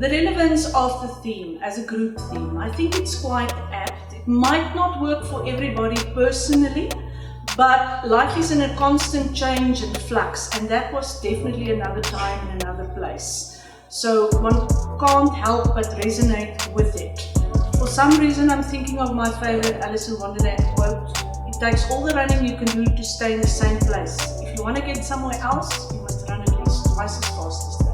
The relevance of the theme as a group theme, I think it's quite apt. It might not work for everybody personally, but life is in a constant change and flux, and that was definitely another time and another place. So one can't help but resonate with it. For some reason, I'm thinking of my favorite Alice in Wonderland quote: "It takes all the running you can do to stay in the same place. If you want to get somewhere else, you must run at least twice as fast as that."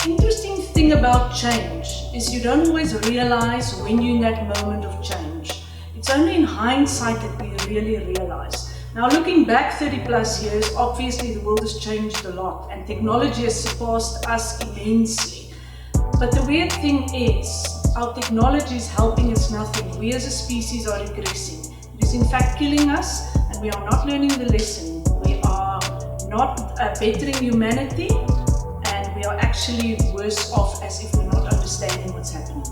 The interesting thing about change is you don't always realize when you're in that moment of change. It's only in hindsight that we really realize. Now, looking back 30 plus years, obviously the world has changed a lot and technology has surpassed us immensely. But the weird thing is, our technology is helping us nothing. We as a species are regressing. It is in fact killing us, and we are not learning the lesson. We are not bettering humanity, and we are actually worse off as if we're not understanding what's happening.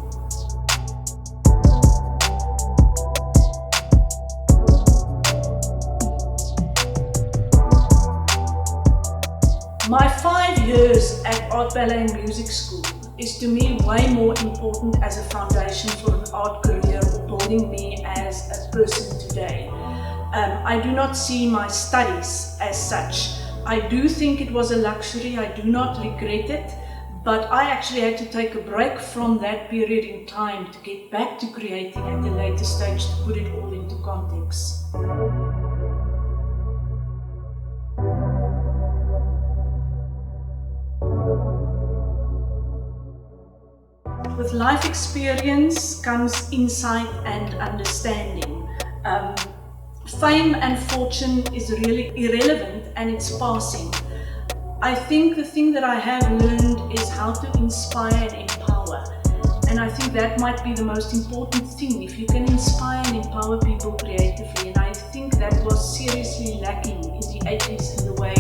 My 5 years at Art Ballet and Music School is to me way more important as a foundation for an art career or building me as a person today. I do not see my studies as such. I do think it was a luxury, I do not regret it, but I actually had to take a break from that period in time to get back to creating at a later stage, to put it all into context. With life experience comes insight and understanding. Fame and fortune is really irrelevant and it's passing. I think the thing that I have learned is how to inspire and empower. And I think that might be the most important thing, if you can inspire and empower people creatively. And I think that was seriously lacking in the 80s in the way